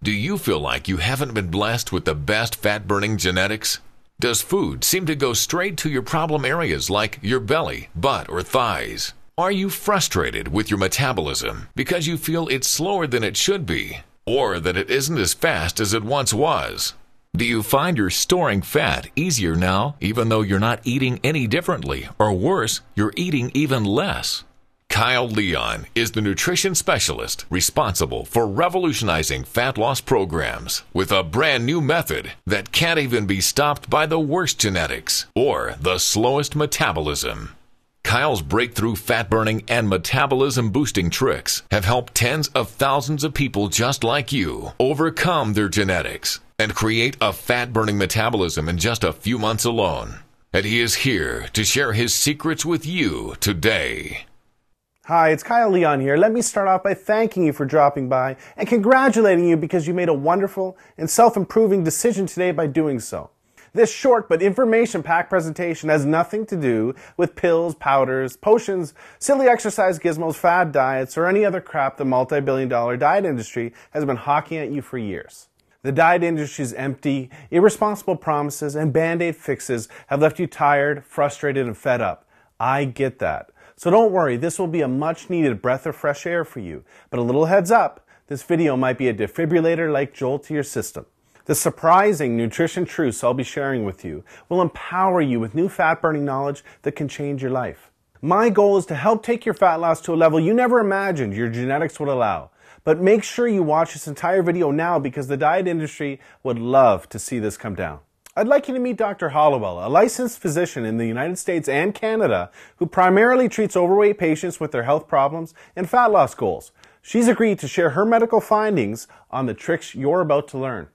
Do you feel like you haven't been blessed with the best fat-burning genetics? Does food seem to go straight to your problem areas like your belly, butt, or thighs? Are you frustrated with your metabolism because you feel it's slower than it should be, or that it isn't as fast as it once was? Do you find you're storing fat easier now, even though you're not eating any differently, or worse, you're eating even less? Kyle Leon is the nutrition specialist responsible for revolutionizing fat loss programs with a brand new method that can't even be stopped by the worst genetics or the slowest metabolism. Kyle's breakthrough fat-burning and metabolism-boosting tricks have helped tens of thousands of people just like you overcome their genetics and create a fat-burning metabolism in just a few months alone. And he is here to share his secrets with you today. Hi, it's Kyle Leon here. Let me start off by thanking you for dropping by and congratulating you because you made a wonderful and self-improving decision today by doing so. This short but information-packed presentation has nothing to do with pills, powders, potions, silly exercise gizmos, fad diets, or any other crap the multi-billion-dollar diet industry has been hawking at you for years. The diet industry's empty, irresponsible promises and band-aid fixes have left you tired, frustrated, and fed up. I get that. So don't worry, this will be a much-needed breath of fresh air for you. But a little heads up, this video might be a defibrillator-like jolt to your system. The surprising nutrition truths I'll be sharing with you will empower you with new fat-burning knowledge that can change your life. My goal is to help take your fat loss to a level you never imagined your genetics would allow. But make sure you watch this entire video now because the diet industry would love to see this come down. I'd like you to meet Dr. Hollowell, a licensed physician in the United States and Canada who primarily treats overweight patients with their health problems and fat loss goals. She's agreed to share her medical findings on the tricks you're about to learn.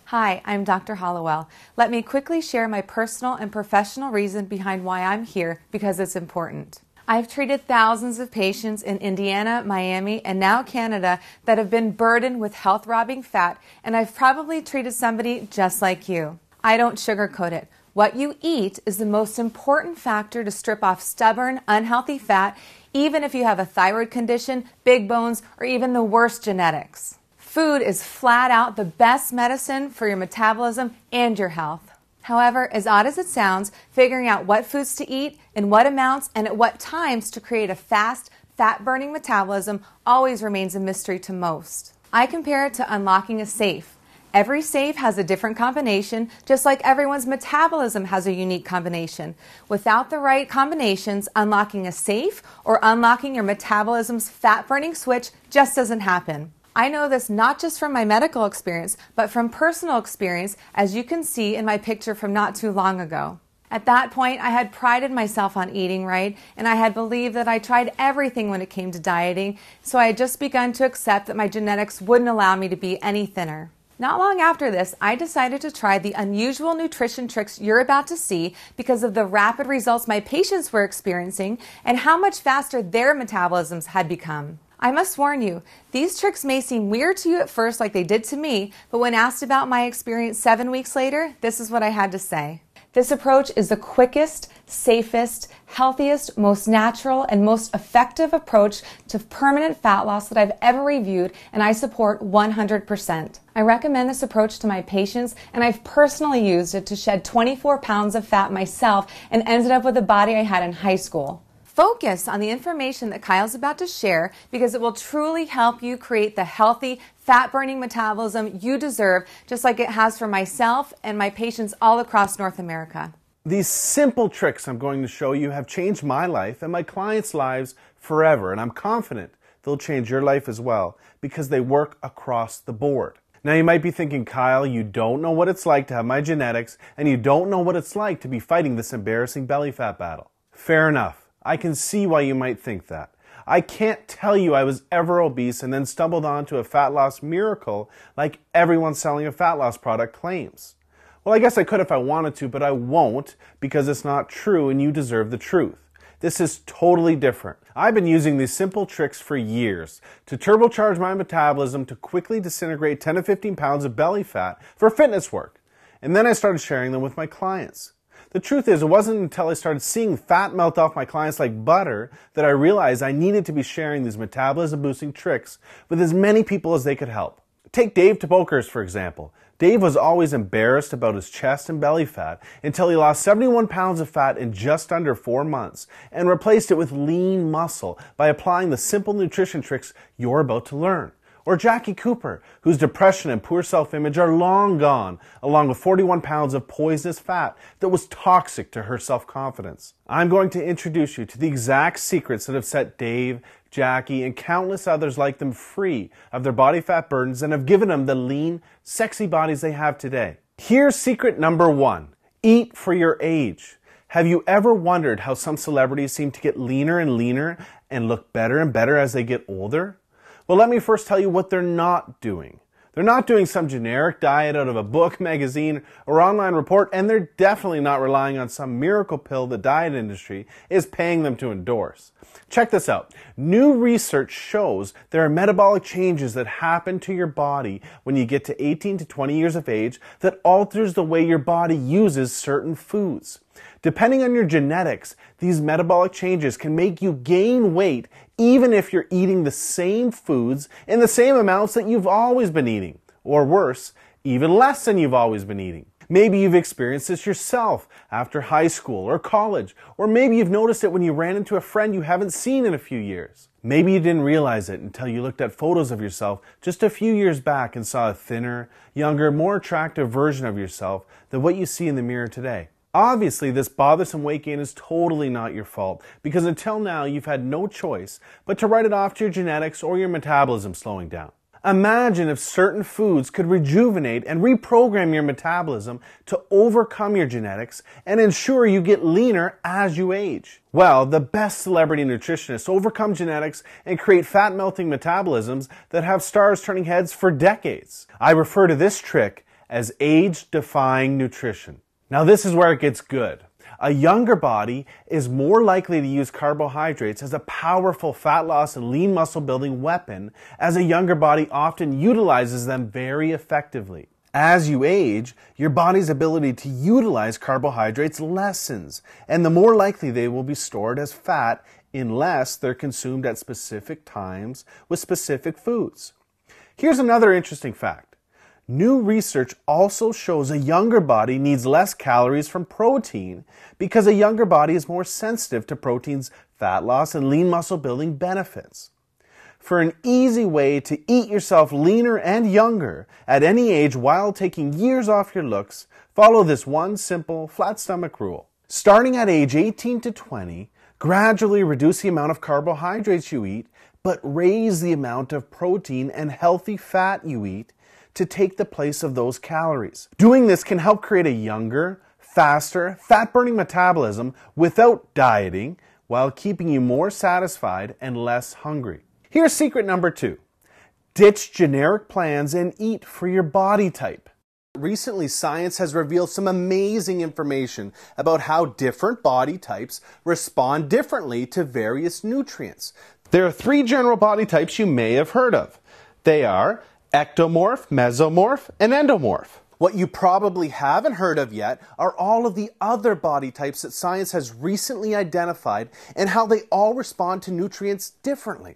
Hi, I'm Dr. Hollowell. Let me quickly share my personal and professional reason behind why I'm here because it's important. I've treated thousands of patients in Indiana, Miami, and now Canada that have been burdened with health-robbing fat, and I've probably treated somebody just like you. I don't sugarcoat it. What you eat is the most important factor to strip off stubborn, unhealthy fat, even if you have a thyroid condition, big bones, or even the worst genetics. Food is flat out the best medicine for your metabolism and your health. However, as odd as it sounds, figuring out what foods to eat, in what amounts, and at what times to create a fast, fat-burning metabolism always remains a mystery to most. I compare it to unlocking a safe. Every safe has a different combination, just like everyone's metabolism has a unique combination. Without the right combinations, unlocking a safe or unlocking your metabolism's fat-burning switch just doesn't happen. I know this not just from my medical experience, but from personal experience, as you can see in my picture from not too long ago. At that point, I had prided myself on eating right, and I had believed that I tried everything when it came to dieting, so I had just begun to accept that my genetics wouldn't allow me to be any thinner. Not long after this, I decided to try the unusual nutrition tricks you're about to see because of the rapid results my patients were experiencing and how much faster their metabolisms had become. I must warn you, these tricks may seem weird to you at first like they did to me, but when asked about my experience 7 weeks later, this is what I had to say. This approach is the quickest, safest, healthiest, most natural, and most effective approach to permanent fat loss that I've ever reviewed, and I support 100%. I recommend this approach to my patients, and I've personally used it to shed 24 pounds of fat myself and ended up with the body I had in high school. Focus on the information that Kyle's about to share because it will truly help you create the healthy, fat-burning metabolism you deserve, just like it has for myself and my patients all across North America. These simple tricks I'm going to show you have changed my life and my clients' lives forever, and I'm confident they'll change your life as well because they work across the board. Now you might be thinking, Kyle, you don't know what it's like to have my genetics, and you don't know what it's like to be fighting this embarrassing belly fat battle. Fair enough. I can see why you might think that. I can't tell you I was ever obese and then stumbled onto a fat loss miracle like everyone selling a fat loss product claims. Well, I guess I could if I wanted to, but I won't because it's not true and you deserve the truth. This is totally different. I've been using these simple tricks for years to turbocharge my metabolism to quickly disintegrate 10 to 15 pounds of belly fat for fitness work. And then I started sharing them with my clients. The truth is, it wasn't until I started seeing fat melt off my clients like butter that I realized I needed to be sharing these metabolism-boosting tricks with as many people as they could help. Take Dave Tobokers, for example. Dave was always embarrassed about his chest and belly fat until he lost 71 pounds of fat in just under 4 months and replaced it with lean muscle by applying the simple nutrition tricks you're about to learn. Or Jackie Cooper, whose depression and poor self-image are long gone, along with 41 pounds of poisonous fat that was toxic to her self-confidence. I'm going to introduce you to the exact secrets that have set Dave, Jackie, and countless others like them free of their body fat burdens and have given them the lean, sexy bodies they have today. Here's secret number 1. Eat for your age. Have you ever wondered how some celebrities seem to get leaner and leaner and look better and better as they get older? Well, let me first tell you what they're not doing. They're not doing some generic diet out of a book, magazine, or online report, and they're definitely not relying on some miracle pill the diet industry is paying them to endorse. Check this out. New research shows there are metabolic changes that happen to your body when you get to 18 to 20 years of age that alters the way your body uses certain foods. Depending on your genetics, these metabolic changes can make you gain weight even if you're eating the same foods in the same amounts that you've always been eating. Or worse, even less than you've always been eating. Maybe you've experienced this yourself after high school or college, or maybe you've noticed it when you ran into a friend you haven't seen in a few years. Maybe you didn't realize it until you looked at photos of yourself just a few years back and saw a thinner, younger, more attractive version of yourself than what you see in the mirror today. Obviously, this bothersome weight gain is totally not your fault, because until now you've had no choice but to write it off to your genetics or your metabolism slowing down. Imagine if certain foods could rejuvenate and reprogram your metabolism to overcome your genetics and ensure you get leaner as you age. Well, the best celebrity nutritionists overcome genetics and create fat-melting metabolisms that have stars turning heads for decades. I refer to this trick as age-defying nutrition. Now this is where it gets good. A younger body is more likely to use carbohydrates as a powerful fat loss and lean muscle building weapon, as a younger body often utilizes them very effectively. As you age, your body's ability to utilize carbohydrates lessens, and the more likely they will be stored as fat unless they're consumed at specific times with specific foods. Here's another interesting fact. New research also shows a younger body needs less calories from protein because a younger body is more sensitive to protein's fat loss and lean muscle building benefits. For an easy way to eat yourself leaner and younger at any age while taking years off your looks, follow this one simple flat stomach rule. Starting at age 18 to 20, gradually reduce the amount of carbohydrates you eat, but raise the amount of protein and healthy fat you eat to take the place of those calories. Doing this can help create a younger, faster, fat-burning metabolism without dieting, while keeping you more satisfied and less hungry. Here's secret number 2. Ditch generic plans and eat for your body type. Recently, science has revealed some amazing information about how different body types respond differently to various nutrients. There are 3 general body types you may have heard of. They are ectomorph, mesomorph, and endomorph. What you probably haven't heard of yet are all of the other body types that science has recently identified and how they all respond to nutrients differently.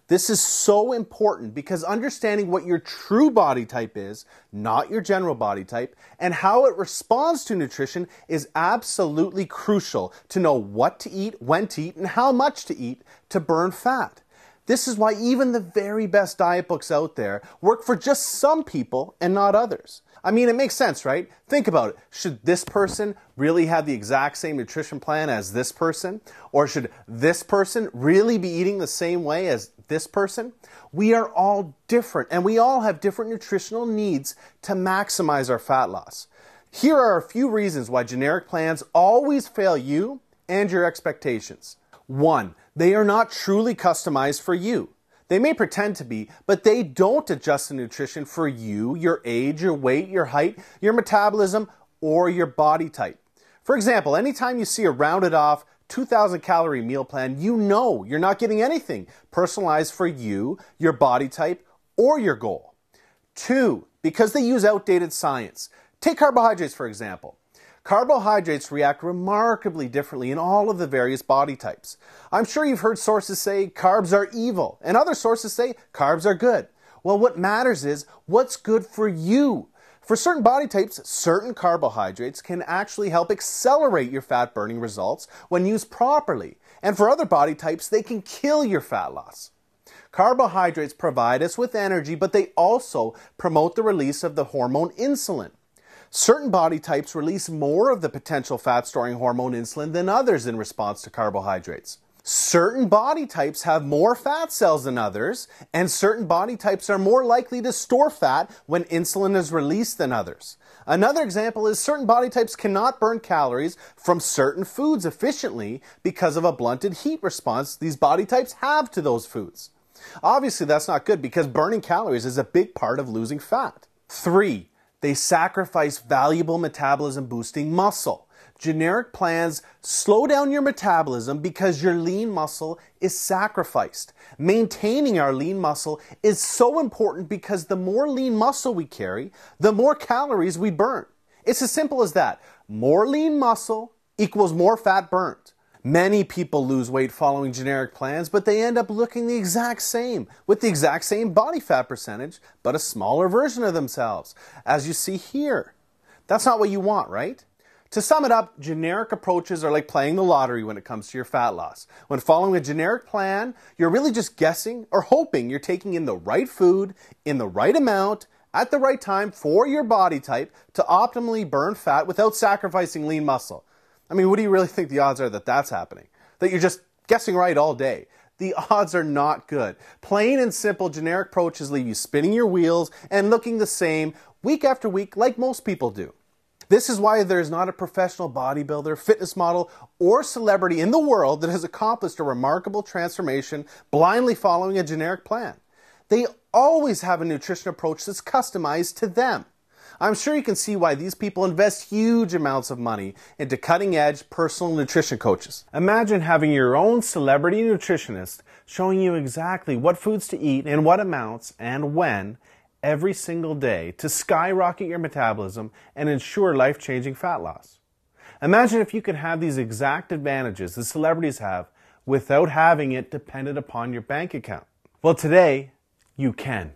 This is so important because understanding what your true body type is, not your general body type, and how it responds to nutrition is absolutely crucial to know what to eat, when to eat, and how much to eat to burn fat. This is why even the very best diet books out there work for just some people and not others. I mean, it makes sense, right? Think about it. Should this person really have the exact same nutrition plan as this person? Or should this person really be eating the same way as this person? We are all different, and we all have different nutritional needs to maximize our fat loss. Here are a few reasons why generic plans always fail you and your expectations. 1. They are not truly customized for you. They may pretend to be, but they don't adjust the nutrition for you, your age, your weight, your height, your metabolism, or your body type. For example, anytime you see a rounded off 2,000 calorie meal plan, you know you're not getting anything personalized for you, your body type, or your goal. 2, because they use outdated science. Take carbohydrates, for example. Carbohydrates react remarkably differently in all of the various body types. I'm sure you've heard sources say carbs are evil, and other sources say carbs are good. Well, what matters is what's good for you. For certain body types, certain carbohydrates can actually help accelerate your fat burning results when used properly. And for other body types, they can kill your fat loss. Carbohydrates provide us with energy, but they also promote the release of the hormone insulin. Certain body types release more of the potential fat-storing hormone insulin than others in response to carbohydrates. Certain body types have more fat cells than others, and certain body types are more likely to store fat when insulin is released than others. Another example is certain body types cannot burn calories from certain foods efficiently because of a blunted heat response these body types have to those foods. Obviously, that's not good because burning calories is a big part of losing fat. 3. They sacrifice valuable metabolism-boosting muscle. Generic plans slow down your metabolism because your lean muscle is sacrificed. Maintaining our lean muscle is so important because the more lean muscle we carry, the more calories we burn. It's as simple as that. More lean muscle equals more fat burnt. Many people lose weight following generic plans, but they end up looking the exact same, with the exact same body fat percentage, but a smaller version of themselves, as you see here. That's not what you want, right? To sum it up, generic approaches are like playing the lottery when it comes to your fat loss. When following a generic plan, you're really just guessing or hoping you're taking in the right food, in the right amount, at the right time for your body type to optimally burn fat without sacrificing lean muscle. I mean, what do you really think the odds are that that's happening? That you're just guessing right all day? The odds are not good. Plain and simple generic approaches leave you spinning your wheels and looking the same week after week like most people do. This is why there's not a professional bodybuilder, fitness model, or celebrity in the world that has accomplished a remarkable transformation blindly following a generic plan. They always have a nutrition approach that's customized to them. I'm sure you can see why these people invest huge amounts of money into cutting-edge personal nutrition coaches. Imagine having your own celebrity nutritionist showing you exactly what foods to eat in what amounts and when every single day to skyrocket your metabolism and ensure life-changing fat loss. Imagine if you could have these exact advantages the celebrities have without having it dependent upon your bank account. Well, today, you can.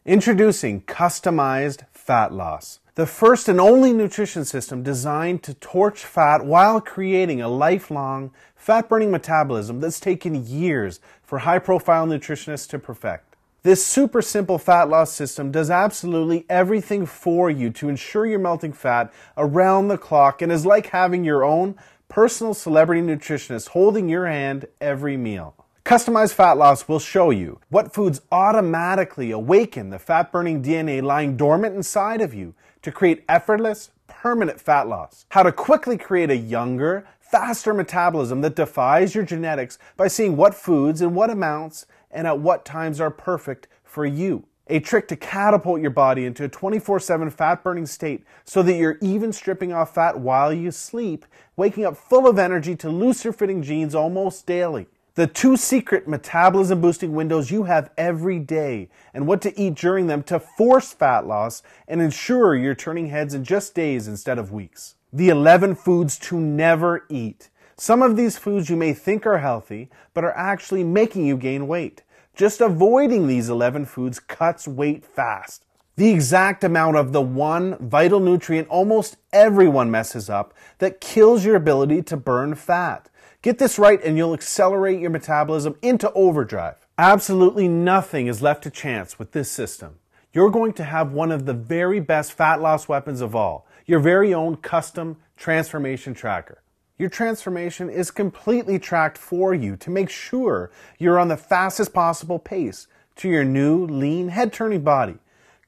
Introducing Customized Fat Loss, the first and only nutrition system designed to torch fat while creating a lifelong fat-burning metabolism that's taken years for high-profile nutritionists to perfect. This super simple fat loss system does absolutely everything for you to ensure you're melting fat around the clock and is like having your own personal celebrity nutritionist holding your hand every meal. Customized Fat Loss will show you what foods automatically awaken the fat-burning DNA lying dormant inside of you to create effortless, permanent fat loss. How to quickly create a younger, faster metabolism that defies your genetics by seeing what foods and what amounts and at what times are perfect for you. A trick to catapult your body into a 24/7 fat-burning state so that you're even stripping off fat while you sleep, waking up full of energy to looser-fitting jeans almost daily. The 2 secret metabolism-boosting windows you have every day and what to eat during them to force fat loss and ensure you're turning heads in just days instead of weeks. The 11 foods to never eat. Some of these foods you may think are healthy, but are actually making you gain weight. Just avoiding these 11 foods cuts weight fast. The exact amount of the one vital nutrient almost everyone messes up that kills your ability to burn fat. Get this right and you'll accelerate your metabolism into overdrive. Absolutely nothing is left to chance with this system. You're going to have one of the very best fat loss weapons of all, your very own custom transformation tracker. Your transformation is completely tracked for you to make sure you're on the fastest possible pace to your new, lean, head-turning body.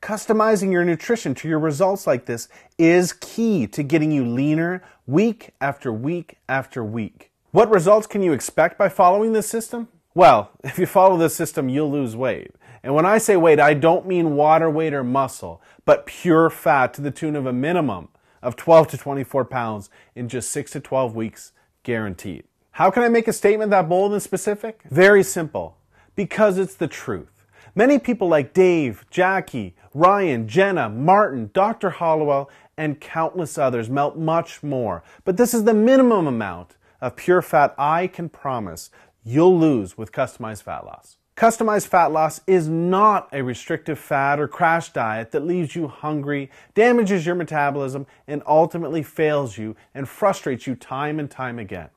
Customizing your nutrition to your results like this is key to getting you leaner week after week after week. What results can you expect by following this system? Well, if you follow this system, you'll lose weight. And when I say weight, I don't mean water weight or muscle, but pure fat to the tune of a minimum of 12 to 24 pounds in just 6 to 12 weeks, guaranteed. How can I make a statement that bold and specific? Very simple. Because it's the truth. Many people like Dave, Jackie, Ryan, Jenna, Martin, Dr. Hollowell, and countless others melt much more. But this is the minimum amount of pure fat I can promise you'll lose with Customized Fat Loss. Customized fat loss is not a restrictive fad or crash diet that leaves you hungry, damages your metabolism, and ultimately fails you and frustrates you time and time again.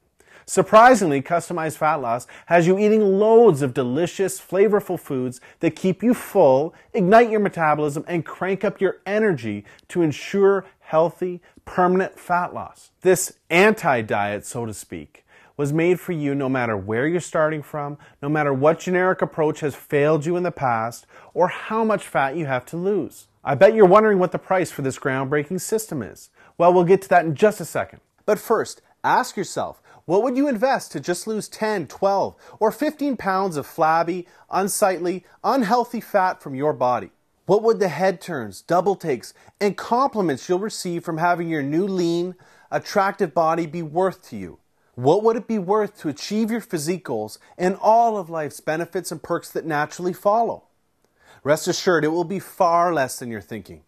Surprisingly, customized fat loss has you eating loads of delicious, flavorful foods that keep you full, ignite your metabolism, and crank up your energy to ensure healthy, permanent fat loss. This anti-diet, so to speak, was made for you no matter where you're starting from, no matter what generic approach has failed you in the past, or how much fat you have to lose. I bet you're wondering what the price for this groundbreaking system is. Well, we'll get to that in just a second. But first, ask yourself, what would you invest to just lose 10, 12, or 15 pounds of flabby, unsightly, unhealthy fat from your body? What would the head turns, double takes, and compliments you'll receive from having your new lean, attractive body be worth to you? What would it be worth to achieve your physique goals and all of life's benefits and perks that naturally follow? Rest assured, it will be far less than you're thinking.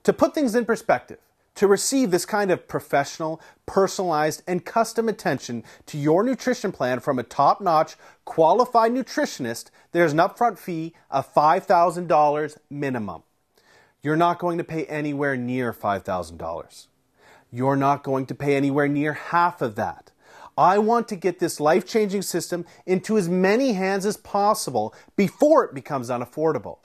To put things in perspective, to receive this kind of professional, personalized, and custom attention to your nutrition plan from a top-notch, qualified nutritionist, there's an upfront fee of $5,000 minimum. You're not going to pay anywhere near $5,000. You're not going to pay anywhere near half of that. I want to get this life-changing system into as many hands as possible before it becomes unaffordable.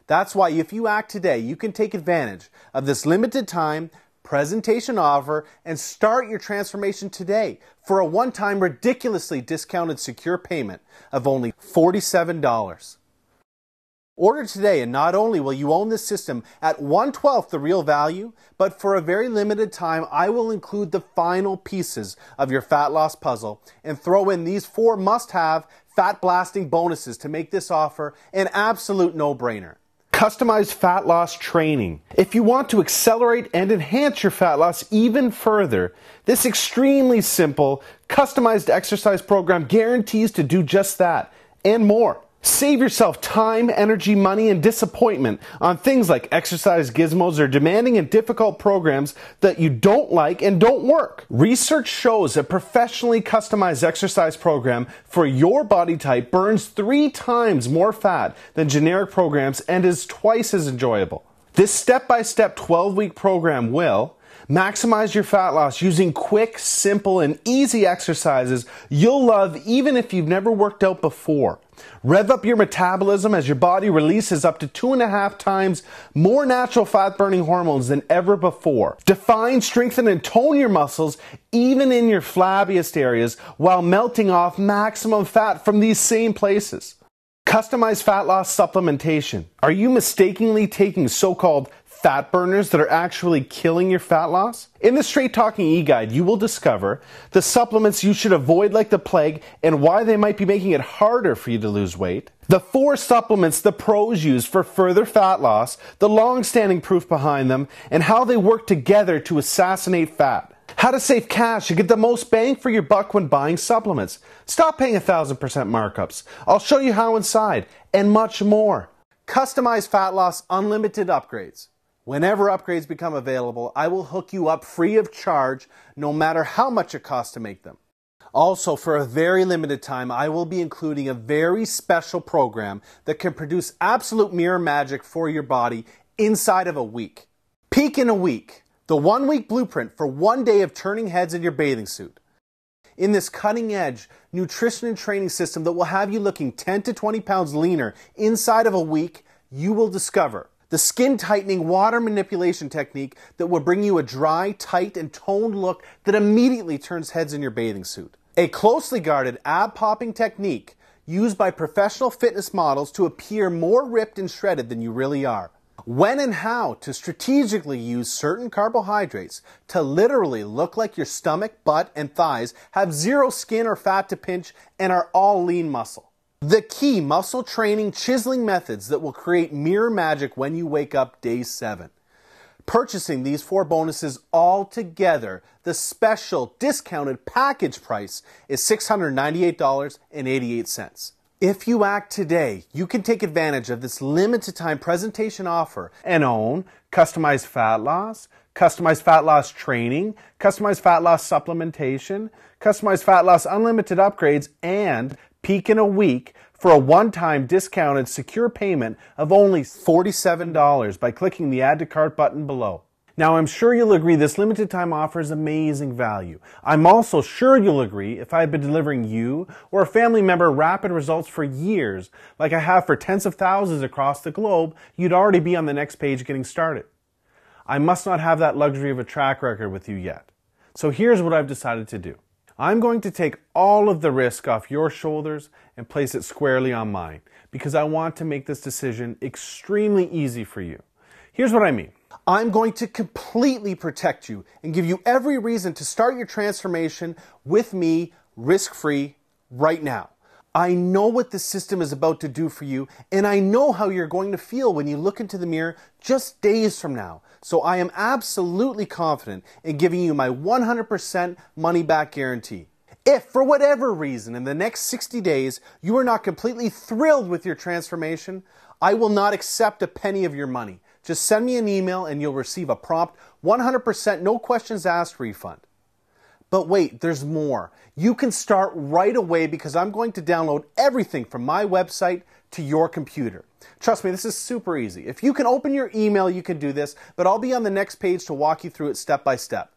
That's why if you act today, you can take advantage of this limited time presentation offer and start your transformation today for a one-time ridiculously discounted secure payment of only $47. Order today, and not only will you own this system at 1/12 the real value, but for a very limited time, I will include the final pieces of your fat loss puzzle and throw in these 4 must-have fat-blasting bonuses to make this offer an absolute no-brainer. Customized fat loss training. If you want to accelerate and enhance your fat loss even further, this extremely simple, customized exercise program guarantees to do just that and more. Save yourself time, energy, money, and disappointment on things like exercise gizmos or demanding and difficult programs that you don't like and don't work. Research shows a professionally customized exercise program for your body type burns 3 times more fat than generic programs and is twice as enjoyable. This step-by-step 12-week program will maximize your fat loss using quick, simple, and easy exercises you'll love even if you've never worked out before. Rev up your metabolism as your body releases up to 2.5 times more natural fat-burning hormones than ever before. Define, strengthen, and tone your muscles even in your flabbiest areas while melting off maximum fat from these same places. Customized fat loss supplementation. Are you mistakenly taking so-called fat burners that are actually killing your fat loss? In the Straight Talking e-guide, you will discover the supplements you should avoid like the plague and why they might be making it harder for you to lose weight. The 4 supplements the pros use for further fat loss, the long-standing proof behind them, and how they work together to assassinate fat. How to save cash and get the most bang for your buck when buying supplements. Stop paying 1,000% markups. I'll show you how inside, and much more. Customized fat loss unlimited upgrades. Whenever upgrades become available, I will hook you up free of charge, no matter how much it costs to make them. Also, for a very limited time, I will be including a very special program that can produce absolute mirror magic for your body inside of a week. Peak in a Week, the 1-week blueprint for 1 day of turning heads in your bathing suit. In this cutting-edge nutrition and training system that will have you looking 10 to 20 pounds leaner inside of a week, you will discover the skin-tightening water manipulation technique that will bring you a dry, tight, and toned look that immediately turns heads in your bathing suit. A closely guarded ab-popping technique used by professional fitness models to appear more ripped and shredded than you really are. When and how to strategically use certain carbohydrates to literally look like your stomach, butt, and thighs have zero skin or fat to pinch and are all lean muscle. The key muscle training chiseling methods that will create mirror magic when you wake up day 7. Purchasing these 4 bonuses all together, the special discounted package price is $698.88. If you act today, you can take advantage of this limited time presentation offer and own customized fat loss training, customized fat loss supplementation, customized fat loss unlimited upgrades, and Peak in a Week for a one-time discounted secure payment of only $47 by clicking the Add to Cart button below. Now, I'm sure you'll agree this limited time offer is amazing value. I'm also sure you'll agree if I had been delivering you or a family member rapid results for years, like I have for tens of thousands across the globe, you'd already be on the next page getting started. I must not have that luxury of a track record with you yet. So here's what I've decided to do. I'm going to take all of the risk off your shoulders and place it squarely on mine, because I want to make this decision extremely easy for you. Here's what I mean. I'm going to completely protect you and give you every reason to start your transformation with me risk-free right now. I know what the system is about to do for you, and I know how you're going to feel when you look into the mirror just days from now. So I am absolutely confident in giving you my 100% money-back guarantee. If, for whatever reason, in the next 60 days, you are not completely thrilled with your transformation, I will not accept a penny of your money. Just send me an email and you'll receive a prompt 100% no questions asked refund. But wait, there's more. You can start right away because I'm going to download everything from my website to your computer. Trust me, this is super easy. If you can open your email, you can do this, but I'll be on the next page to walk you through it step by step.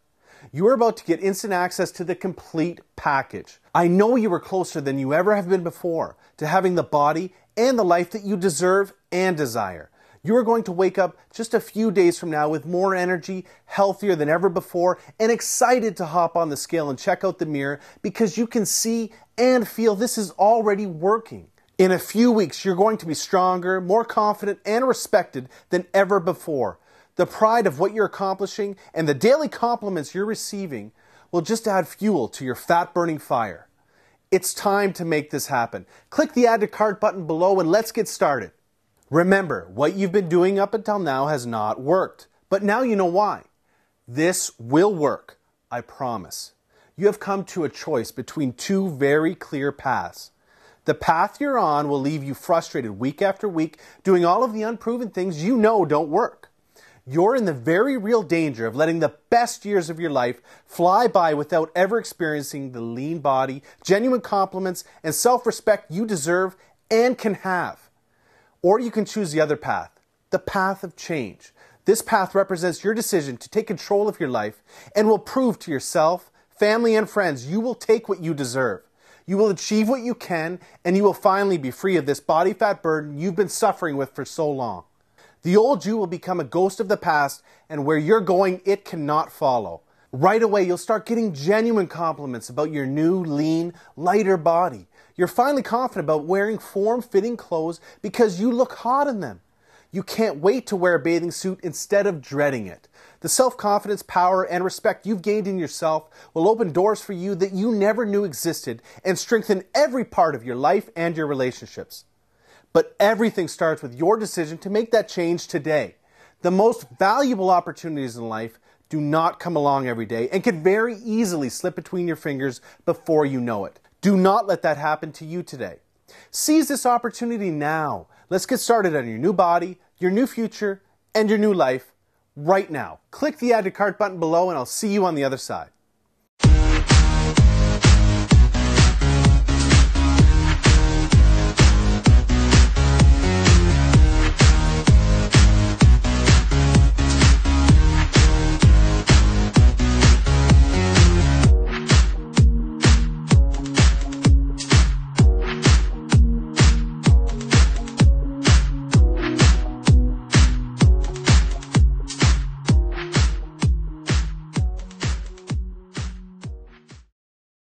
You are about to get instant access to the complete package. I know you are closer than you ever have been before to having the body and the life that you deserve and desire. You are going to wake up just a few days from now with more energy, healthier than ever before, and excited to hop on the scale and check out the mirror because you can see and feel this is already working. In a few weeks, you're going to be stronger, more confident, and respected than ever before. The pride of what you're accomplishing and the daily compliments you're receiving will just add fuel to your fat-burning fire. It's time to make this happen. Click the Add to Cart button below and let's get started. Remember, what you've been doing up until now has not worked, but now you know why. This will work, I promise. You have come to a choice between two very clear paths. The path you're on will leave you frustrated week after week, doing all of the unproven things you know don't work. You're in the very real danger of letting the best years of your life fly by without ever experiencing the lean body, genuine compliments, and self-respect you deserve and can have. Or you can choose the other path, the path of change. This path represents your decision to take control of your life and will prove to yourself, family, and friends you will take what you deserve. You will achieve what you can, and you will finally be free of this body fat burden you've been suffering with for so long. The old you will become a ghost of the past, and where you're going, it cannot follow. Right away, you'll start getting genuine compliments about your new, lean, lighter body. You're finally confident about wearing form-fitting clothes because you look hot in them. You can't wait to wear a bathing suit instead of dreading it. The self-confidence, power, and respect you've gained in yourself will open doors for you that you never knew existed and strengthen every part of your life and your relationships. But everything starts with your decision to make that change today. The most valuable opportunities in life do not come along every day and can very easily slip between your fingers before you know it. Do not let that happen to you today. Seize this opportunity now. Let's get started on your new body, your new future, and your new life right now. Click the Add to Cart button below and I'll see you on the other side.